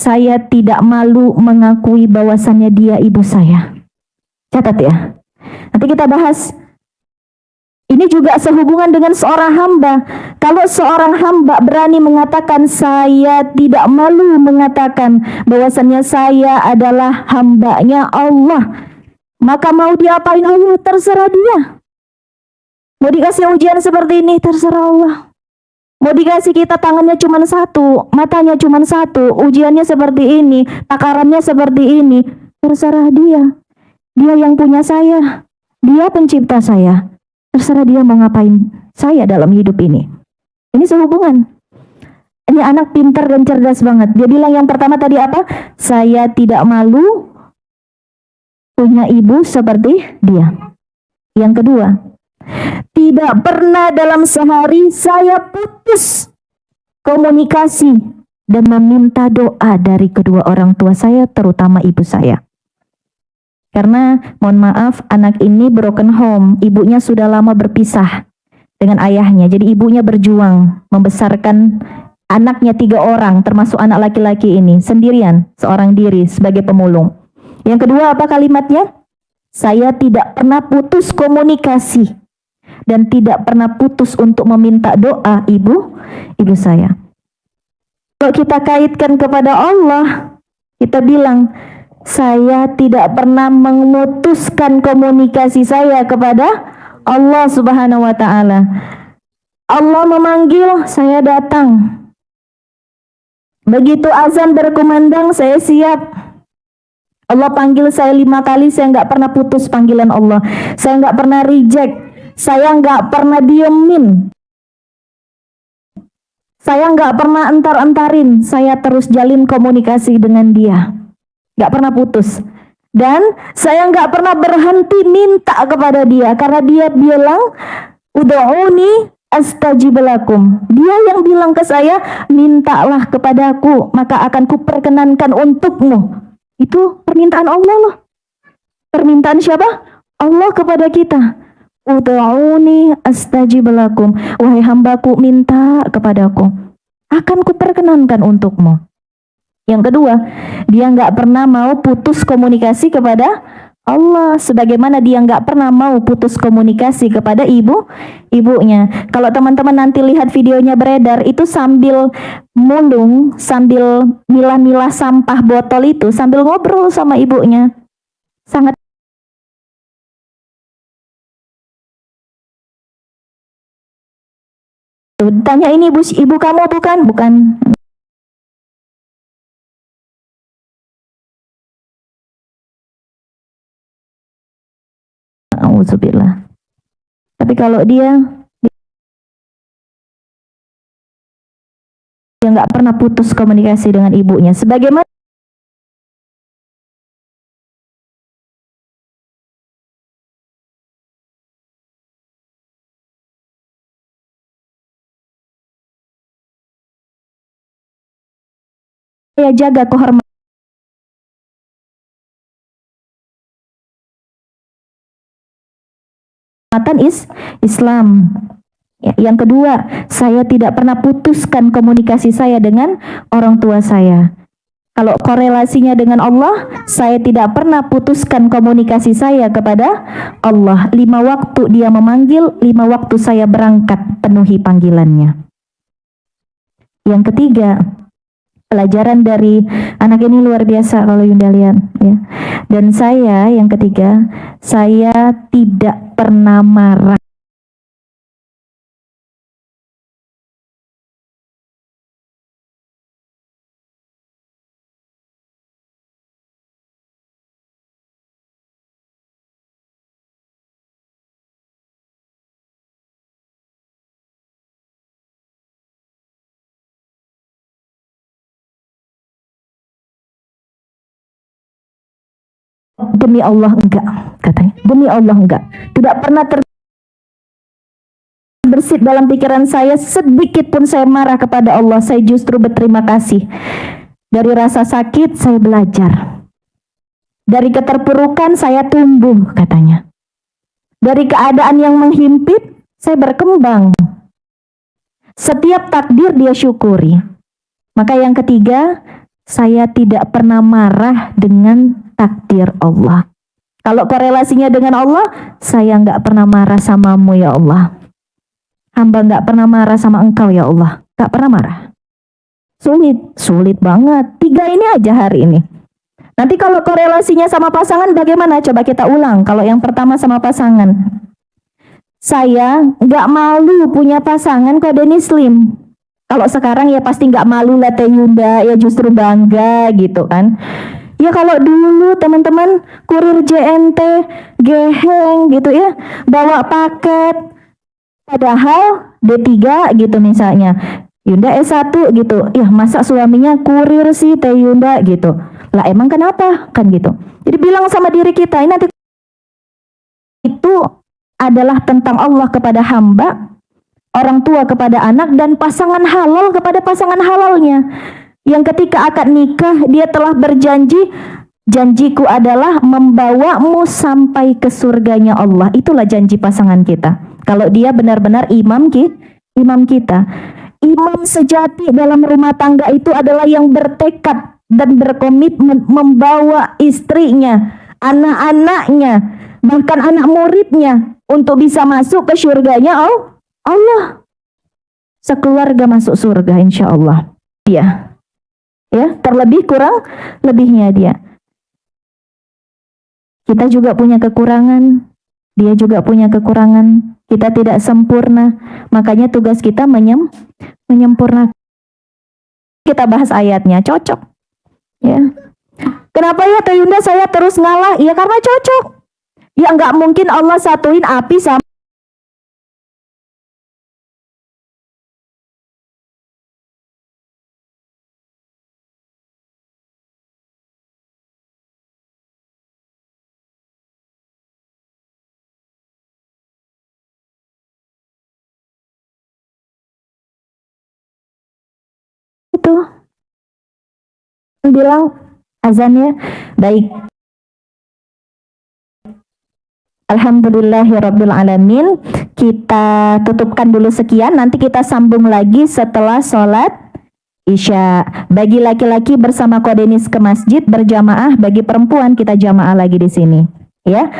saya tidak malu mengakui bahwasannya dia ibu saya. Catat ya. Nanti kita bahas. Ini juga sehubungan dengan seorang hamba. Kalau seorang hamba berani mengatakan saya tidak malu mengatakan bahwasannya saya adalah hambanya Allah, maka mau diapain Allah terserah dia. Mau dikasih ujian seperti ini terserah Allah. Mau dikasih kita tangannya cuma satu, matanya cuma satu, ujiannya seperti ini, takarannya seperti ini, terserah dia. Dia yang punya saya, dia pencipta saya. Terserah dia mau ngapain saya dalam hidup ini. Ini sehubungan. Ini anak pintar dan cerdas banget. Dia bilang yang pertama tadi apa? Saya tidak malu punya ibu seperti dia. Yang kedua, tidak pernah dalam sehari saya putus komunikasi dan meminta doa dari kedua orang tua saya, terutama ibu saya. Karena mohon maaf, anak ini broken home, ibunya sudah lama berpisah dengan ayahnya. Jadi ibunya berjuang membesarkan anaknya 3 orang, termasuk anak laki-laki ini, sendirian, seorang diri sebagai pemulung. Yang kedua apa kalimatnya? Saya tidak pernah putus komunikasi dan tidak pernah putus untuk meminta doa ibu saya. Kalau kita kaitkan kepada Allah, kita bilang, saya tidak pernah memutuskan komunikasi saya kepada Allah Subhanahu wa Ta'ala. Allah memanggil, saya datang. Begitu azan berkumandang, saya siap. Allah panggil saya 5 kali, saya nggak pernah putus panggilan Allah. Saya nggak pernah reject. Saya nggak pernah diemin. Saya nggak pernah entar-entarin. Saya terus jalin komunikasi dengan dia. Gak pernah putus. Dan saya gak pernah berhenti minta kepada dia, karena dia bilang ud'uni astajib lakum. Dia yang bilang ke saya, mintalah kepadaku maka akan kuperkenankan untukmu. Itu permintaan Allah loh. Permintaan siapa? Allah kepada kita. Ud'uni astajib lakum. Wahai hambaku, minta kepadaku, akan kuperkenankan untukmu. Yang kedua, dia nggak pernah mau putus komunikasi kepada Allah, sebagaimana dia nggak pernah mau putus komunikasi kepada ibunya. Kalau teman-teman nanti lihat videonya beredar, itu sambil mulung, sambil milah-milah sampah botol itu, sambil ngobrol sama ibunya. Sangat tanya, ini ibu kamu bukan? Bukan. Auzubillah. Tapi kalau dia nggak pernah putus komunikasi dengan ibunya, sebagaimana saya jaga kehormatan Islam. Yang kedua, saya tidak pernah putuskan komunikasi saya dengan orang tua saya. Kalau korelasinya dengan Allah, saya tidak pernah putuskan komunikasi saya kepada Allah. 5 waktu dia memanggil, 5 waktu saya berangkat penuhi panggilannya. Yang ketiga, pelajaran dari anak ini luar biasa kalau Yunda lihat ya. Dan saya yang ketiga, saya tidak pernah marah. Demi Allah enggak, katanya. Demi Allah enggak. Tidak pernah terbersit dalam pikiran saya sedikit pun saya marah kepada Allah. Saya justru berterima kasih. Dari rasa sakit saya belajar. Dari keterpurukan saya tumbuh, katanya. Dari keadaan yang menghimpit saya berkembang. Setiap takdir dia syukuri. Maka yang ketiga, saya tidak pernah marah dengan takdir Allah. Kalau korelasinya dengan Allah, saya nggak pernah marah samamu ya Allah. Hamba nggak pernah marah sama engkau ya Allah. Nggak pernah marah. Sulit banget. 3 ini aja hari ini. Nanti kalau korelasinya sama pasangan bagaimana? Coba kita ulang. Kalau yang pertama sama pasangan. Saya nggak malu punya pasangan kok Denny Slim. Kalau sekarang ya pasti nggak malu lah Teh Yunda, ya justru bangga gitu kan. Ya kalau dulu teman-teman kurir JNT, geheng gitu ya, bawa paket. Padahal D3 gitu misalnya. Yunda S1 gitu. Ya masa suaminya kurir sih Teh Yunda gitu. Lah emang kenapa? Kan gitu. Jadi bilang sama diri kita, ini nanti itu adalah tentang Allah kepada hamba, orang tua kepada anak, dan pasangan halal kepada pasangan halalnya. Yang ketika akad nikah dia telah berjanji, janjiku adalah membawamu sampai ke surganya Allah. Itulah janji pasangan kita. Kalau dia benar-benar imam kita. Imam sejati dalam rumah tangga itu adalah yang bertekad dan berkomitmen membawa istrinya, anak-anaknya, bahkan anak muridnya untuk bisa masuk ke surganya Allah. Sekeluarga masuk surga insya Allah. Ya, terlebih kurang lebihnya dia. Kita juga punya kekurangan, dia juga punya kekurangan. Kita tidak sempurna, makanya tugas kita menyempurnakan. Kita bahas ayatnya, cocok. Ya. Kenapa ya Teh Yunda saya terus ngalah? Ya karena cocok. Ya nggak mungkin Allah satuin api sama itu. Bilang azannya baik. Alhamdulillahirabbil alamin. Kita tutupkan dulu sekian, nanti kita sambung lagi setelah sholat Isya. Bagi laki-laki bersama Kodenis ke masjid berjamaah, bagi perempuan kita jamaah lagi di sini, ya.